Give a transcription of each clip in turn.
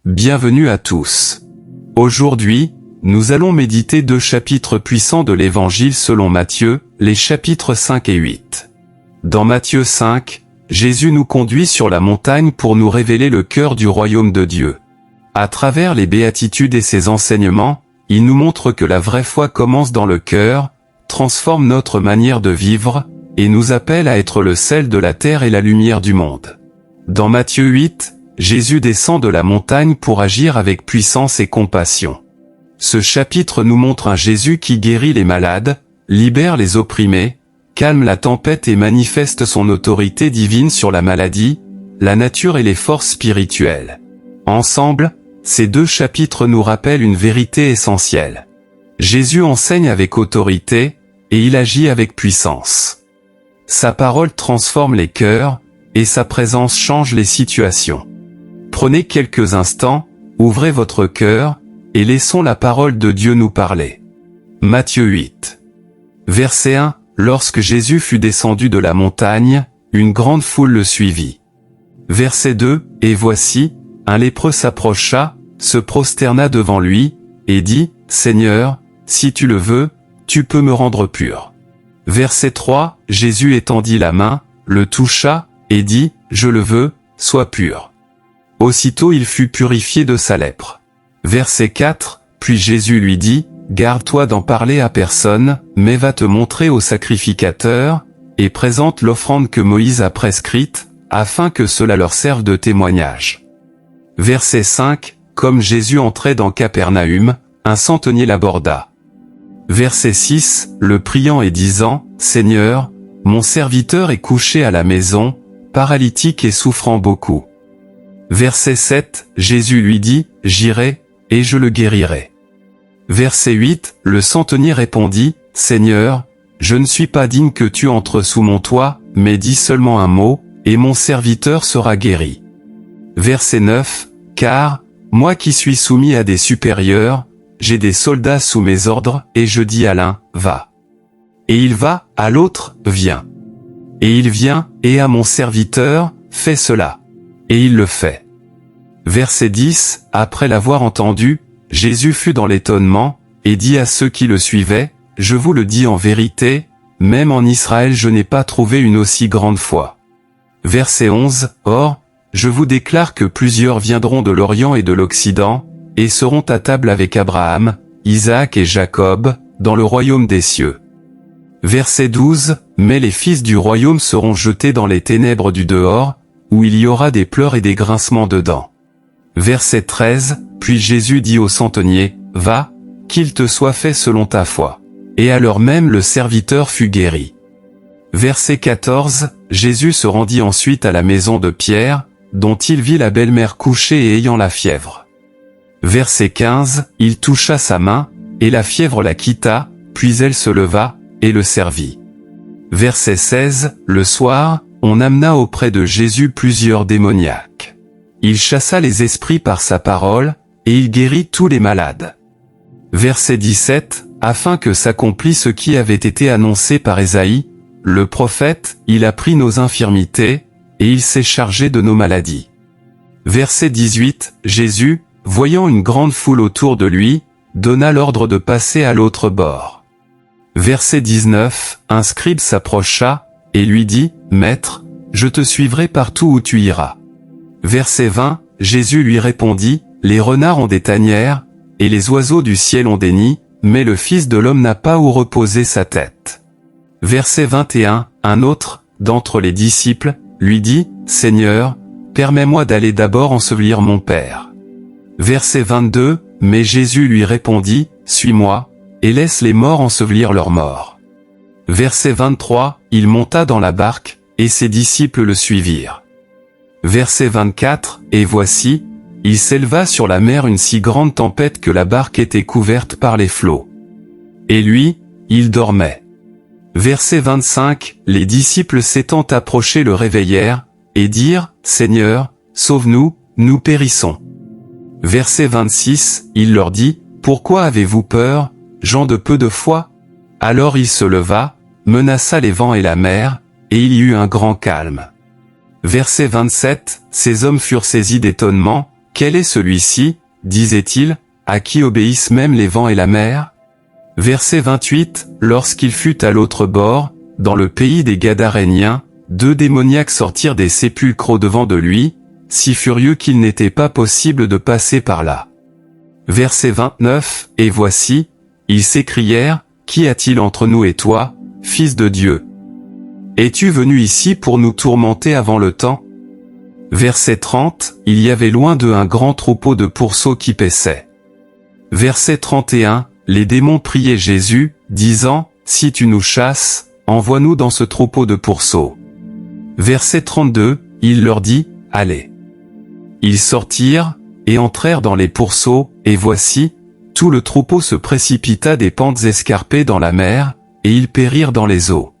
bienvenue à tous. Aujourd'hui, nous allons méditer 2 chapitres puissants de l'Évangile selon Matthieu, les chapitres 5 et 8. Dans Matthieu 5, Jésus nous conduit sur la montagne pour nous révéler le cœur du royaume de Dieu. À travers les béatitudes et ses enseignements, il nous montre que la vraie foi commence dans le cœur, transforme notre manière de vivre, et nous appelle à être le sel de la terre et la lumière du monde. Dans Matthieu 8, Jésus descend de la montagne pour agir avec puissance et compassion. Ce chapitre nous montre un Jésus qui guérit les malades, libère les opprimés, calme la tempête et manifeste son autorité divine sur la maladie, la nature et les forces spirituelles. Ensemble, ces 2 chapitres nous rappellent une vérité essentielle. Jésus enseigne avec autorité, et il agit avec puissance. Sa parole transforme les cœurs, et sa présence change les situations. Prenez quelques instants, ouvrez votre cœur, et laissons la parole de Dieu nous parler. Matthieu 8. Verset 1. Lorsque Jésus fut descendu de la montagne, une grande foule le suivit. Verset 2. Et voici, un lépreux s'approcha, se prosterna devant lui, et dit, « Seigneur, si tu le veux, tu peux me rendre pur. » Verset 3. Jésus étendit la main, le toucha, et dit, « Je le veux, sois pur. » Aussitôt il fut purifié de sa lèpre. Verset 4. Puis Jésus lui dit, « Garde-toi d'en parler à personne, mais va te montrer au sacrificateur, et présente l'offrande que Moïse a prescrite, afin que cela leur serve de témoignage. » Verset 5. Comme Jésus entrait dans Capernaüm, un centenier l'aborda. Verset 6. Le priant et disant, « Seigneur, mon serviteur est couché à la maison, paralytique et souffrant beaucoup. » Verset 7. Jésus lui dit, « J'irai, et je le guérirai. » Verset 8. Le centenier répondit, « Seigneur, je ne suis pas digne que tu entres sous mon toit, mais dis seulement un mot, et mon serviteur sera guéri. » Verset 9. Car, moi qui suis soumis à des supérieurs, j'ai des soldats sous mes ordres, et je dis à l'un, va. Et il va, à l'autre, viens. Et il vient, et à mon serviteur, fais cela. Et il le fait. Verset 10. Après l'avoir entendu, Jésus fut dans l'étonnement, et dit à ceux qui le suivaient, « Je vous le dis en vérité, même en Israël je n'ai pas trouvé une aussi grande foi. » Verset 11. Or, je vous déclare que plusieurs viendront de l'Orient et de l'Occident, et seront à table avec Abraham, Isaac et Jacob, dans le royaume des cieux. Verset 12. Mais les fils du royaume seront jetés dans les ténèbres du dehors, où il y aura des pleurs et des grincements de dents. Verset 13. Puis Jésus dit au centenier, « Va, qu'il te soit fait selon ta foi. » Et à l'heure même le serviteur fut guéri. Verset 14. Jésus se rendit ensuite à la maison de Pierre, dont il vit la belle-mère couchée et ayant la fièvre. Verset 15. Il toucha sa main, et la fièvre la quitta, puis elle se leva, et le servit. Verset 16. Le soir, on amena auprès de Jésus plusieurs démoniaques. Il chassa les esprits par sa parole, et il guérit tous les malades. Verset 17. Afin que s'accomplisse ce qui avait été annoncé par Ésaïe, le prophète, il a pris nos infirmités, et il s'est chargé de nos maladies. Verset 18. Jésus, voyant une grande foule autour de lui, donna l'ordre de passer à l'autre bord. Verset 19. Un scribe s'approcha, et lui dit, « Maître, je te suivrai partout où tu iras. » Verset 20. Jésus lui répondit, « Les renards ont des tanières, et les oiseaux du ciel ont des nids, mais le Fils de l'homme n'a pas où reposer sa tête. » Verset 21. Un autre, d'entre les disciples, lui dit, « Seigneur, permets-moi d'aller d'abord ensevelir mon Père. » Verset 22. Mais Jésus lui répondit, « Suis-moi, et laisse les morts ensevelir leurs morts. » Verset 23. Il monta dans la barque, et ses disciples le suivirent. Verset 24. Et voici, il s'éleva sur la mer une si grande tempête que la barque était couverte par les flots. Et lui, il dormait. Verset 25. Les disciples s'étant approchés le réveillèrent, et dirent, « Seigneur, sauve-nous, nous périssons. » Verset 26. Il leur dit, « Pourquoi avez-vous peur, gens de peu de foi ?» Alors il se leva, menaça les vents et la mer, et il y eut un grand calme. Verset 27, ces hommes furent saisis d'étonnement, quel est celui-ci, disait-il, à qui obéissent même les vents et la mer? Verset 28, lorsqu'il fut à l'autre bord, dans le pays des Gadaréniens, 2 démoniaques sortirent des sépulcres au-devant de lui, si furieux qu'il n'était pas possible de passer par là. Verset 29, et voici, ils s'écrièrent, qui a-t-il entre nous et toi, Fils de Dieu? Es-tu venu ici pour nous tourmenter avant le temps? Verset 30, il y avait loin d'eux un grand troupeau de pourceaux qui paissaient. Verset 31, les démons priaient Jésus, disant, si tu nous chasses, envoie-nous dans ce troupeau de pourceaux. Verset 32, il leur dit, allez. Ils sortirent, et entrèrent dans les pourceaux, et voici, tout le troupeau se précipita des pentes escarpées dans la mer, et ils périrent dans les eaux.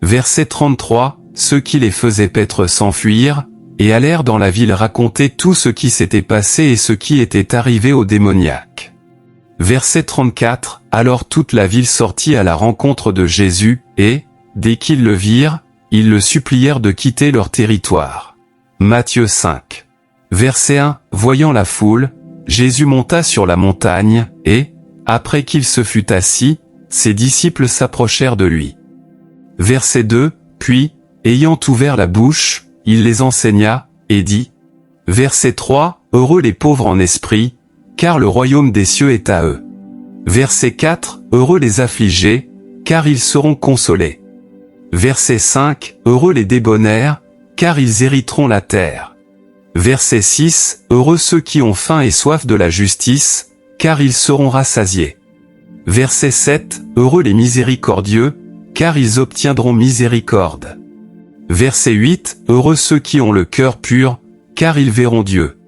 Verset 33, ceux qui les faisaient paître s'enfuirent, et allèrent dans la ville raconter tout ce qui s'était passé et ce qui était arrivé aux démoniaques. Verset 34, alors toute la ville sortit à la rencontre de Jésus, et, dès qu'ils le virent, ils le supplièrent de quitter leur territoire. Matthieu 5. Verset 1, voyant la foule, Jésus monta sur la montagne, et, après qu'il se fut assis, ses disciples s'approchèrent de lui. Verset 2, puis, ayant ouvert la bouche, il les enseigna, et dit. Verset 3, heureux les pauvres en esprit, car le royaume des cieux est à eux. Verset 4, heureux les affligés, car ils seront consolés. Verset 5, heureux les débonnaires, car ils hériteront la terre. Verset 6, heureux ceux qui ont faim et soif de la justice, car ils seront rassasiés. Verset 7, heureux les miséricordieux, car ils obtiendront miséricorde. Verset 8, heureux ceux qui ont le cœur pur, car ils verront Dieu.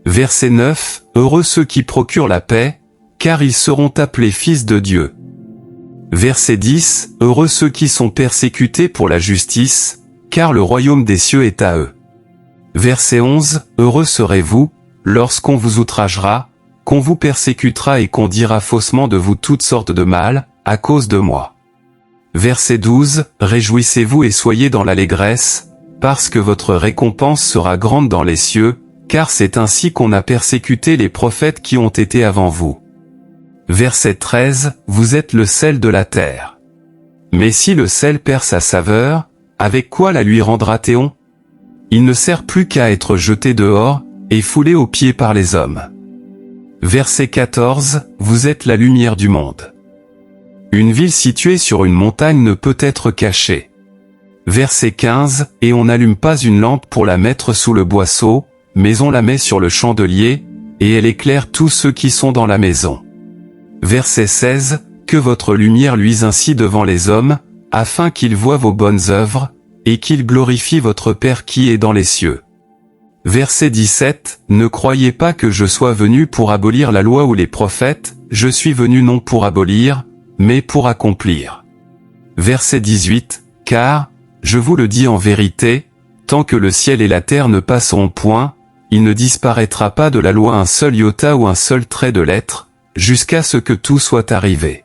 Verset 9, heureux ceux qui procurent la paix, car ils seront appelés fils de Dieu. Verset 10, heureux ceux qui sont persécutés pour la justice, car le royaume des cieux est à eux. Verset 11, heureux serez-vous, lorsqu'on vous outragera, qu'on vous persécutera et qu'on dira faussement de vous toutes sortes de mal, à cause de moi. Verset 12, réjouissez-vous et soyez dans l'allégresse, parce que votre récompense sera grande dans les cieux, car c'est ainsi qu'on a persécuté les prophètes qui ont été avant vous. Verset 13, vous êtes le sel de la terre. Mais si le sel perd sa saveur, avec quoi la lui rendra-t-on? Il ne sert plus qu'à être jeté dehors, et foulé aux pieds par les hommes. Verset 14, vous êtes la lumière du monde. Une ville située sur une montagne ne peut être cachée. Verset 15, et on n'allume pas une lampe pour la mettre sous le boisseau, mais on la met sur le chandelier, et elle éclaire tous ceux qui sont dans la maison. Verset 16, que votre lumière luise ainsi devant les hommes, afin qu'ils voient vos bonnes œuvres, et qu'ils glorifient votre Père qui est dans les cieux. Verset 17, ne croyez pas que je sois venu pour abolir la loi ou les prophètes, je suis venu non pour abolir, mais pour accomplir. Verset 18, car, je vous le dis en vérité, tant que le ciel et la terre ne passeront point, il ne disparaîtra pas de la loi un seul iota ou un seul trait de lettre, jusqu'à ce que tout soit arrivé.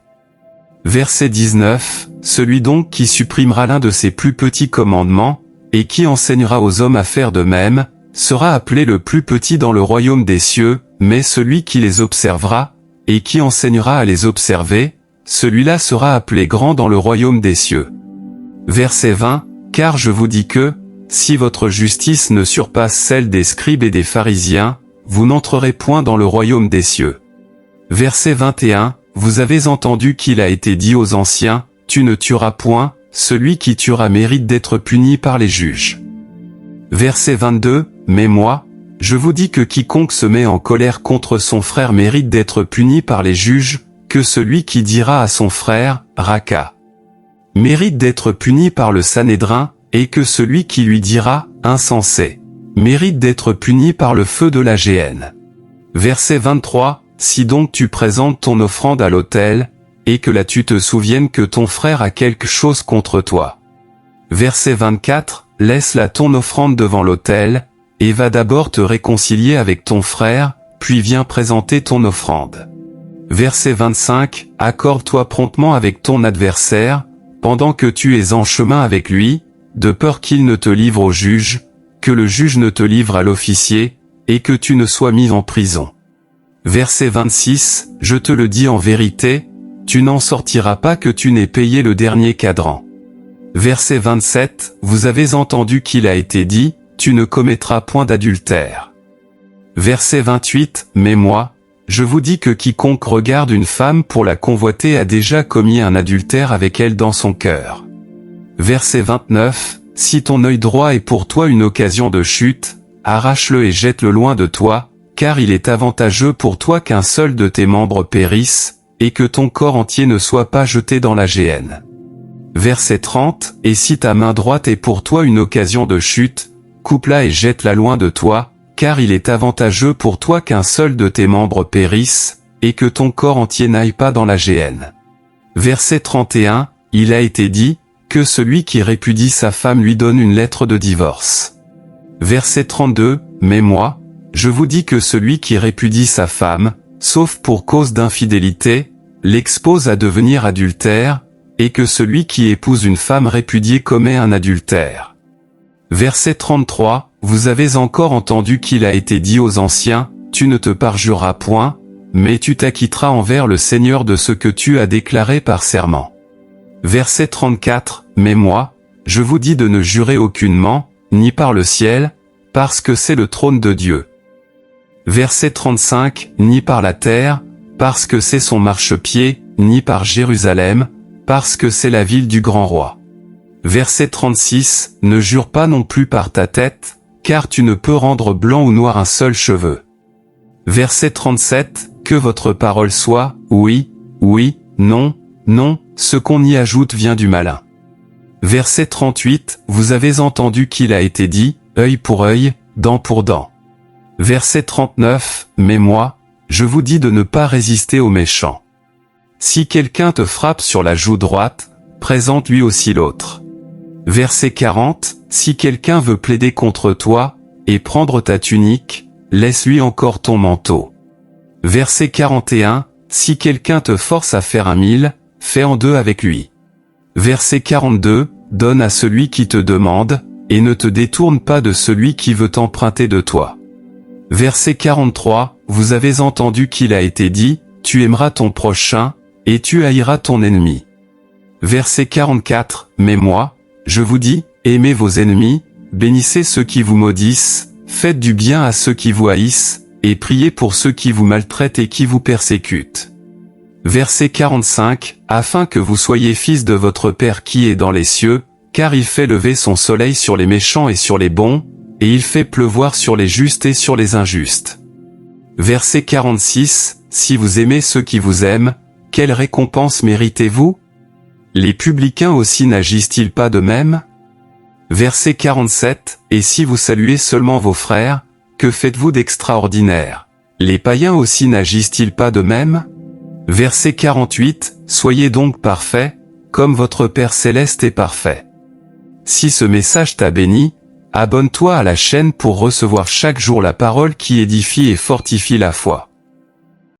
Verset 19, celui donc qui supprimera l'un de ses plus petits commandements, et qui enseignera aux hommes à faire de même, sera appelé le plus petit dans le royaume des cieux, mais celui qui les observera, et qui enseignera à les observer, celui-là sera appelé grand dans le royaume des cieux. Verset 20, car je vous dis que, si votre justice ne surpasse celle des scribes et des pharisiens, vous n'entrerez point dans le royaume des cieux. Verset 21, vous avez entendu qu'il a été dit aux anciens, tu ne tueras point, celui qui tuera mérite d'être puni par les juges. Verset 22, mais moi, je vous dis que quiconque se met en colère contre son frère mérite d'être puni par les juges, que celui qui dira à son frère, Raka, mérite d'être puni par le Sanhédrin, et que celui qui lui dira, insensé, mérite d'être puni par le feu de la géhenne. Verset 23, si donc tu présentes ton offrande à l'autel, et que là tu te souviennes que ton frère a quelque chose contre toi. Verset 24, laisse là ton offrande devant l'autel, et va d'abord te réconcilier avec ton frère, puis viens présenter ton offrande. Verset 25, accorde-toi promptement avec ton adversaire, pendant que tu es en chemin avec lui, de peur qu'il ne te livre au juge, que le juge ne te livre à l'officier, et que tu ne sois mis en prison. Verset 26, je te le dis en vérité, tu n'en sortiras pas que tu n'aies payé le dernier cadran. Verset 27, vous avez entendu qu'il a été dit, tu ne commettras point d'adultère. Verset 28, mais moi, je vous dis que quiconque regarde une femme pour la convoiter a déjà commis un adultère avec elle dans son cœur. Verset 29, si ton œil droit est pour toi une occasion de chute, arrache-le et jette-le loin de toi, car il est avantageux pour toi qu'un seul de tes membres périsse, et que ton corps entier ne soit pas jeté dans la géhenne. Verset 30, et si ta main droite est pour toi une occasion de chute, coupe-la et jette-la loin de toi, car il est avantageux pour toi qu'un seul de tes membres périsse, et que ton corps entier n'aille pas dans la géhenne. Verset 31, il a été dit, que celui qui répudie sa femme lui donne une lettre de divorce. Verset 32, mais moi, je vous dis que celui qui répudie sa femme, sauf pour cause d'infidélité, l'expose à devenir adultère, et que celui qui épouse une femme répudiée commet un adultère. Verset 33, vous avez encore entendu qu'il a été dit aux anciens, tu ne te parjureras point, mais tu t'acquitteras envers le Seigneur de ce que tu as déclaré par serment. Verset 34, mais moi, je vous dis de ne jurer aucunement, ni par le ciel, parce que c'est le trône de Dieu. Verset 35, ni par la terre, parce que c'est son marchepied, ni par Jérusalem, parce que c'est la ville du grand roi. Verset 36, ne jure pas non plus par ta tête, car tu ne peux rendre blanc ou noir un seul cheveu. Verset 37, que votre parole soit, oui, oui, non, non, ce qu'on y ajoute vient du malin. Verset 38, vous avez entendu qu'il a été dit, œil pour œil, dent pour dent. Verset 39, mais moi, je vous dis de ne pas résister aux méchants. Si quelqu'un te frappe sur la joue droite, présente lui aussi l'autre. Verset 40, si quelqu'un veut plaider contre toi, et prendre ta tunique, laisse-lui encore ton manteau. Verset 41, si quelqu'un te force à faire 1 000, fais en 2 avec lui. Verset 42, donne à celui qui te demande, et ne te détourne pas de celui qui veut emprunter de toi. Verset 43, vous avez entendu qu'il a été dit, tu aimeras ton prochain, et tu haïras ton ennemi. Verset 44, mais moi, je vous dis, aimez vos ennemis, bénissez ceux qui vous maudissent, faites du bien à ceux qui vous haïssent, et priez pour ceux qui vous maltraitent et qui vous persécutent. Verset 45, afin que vous soyez fils de votre Père qui est dans les cieux, car il fait lever son soleil sur les méchants et sur les bons, et il fait pleuvoir sur les justes et sur les injustes. Verset 46, si vous aimez ceux qui vous aiment, quelle récompense méritez-vous? Les publicains aussi n'agissent-ils pas de même? Verset 47, et si vous saluez seulement vos frères, que faites-vous d'extraordinaire? Les païens aussi n'agissent-ils pas de même? Verset 48, soyez donc parfaits, comme votre Père céleste est parfait. Si ce message t'a béni, abonne-toi à la chaîne pour recevoir chaque jour la parole qui édifie et fortifie la foi.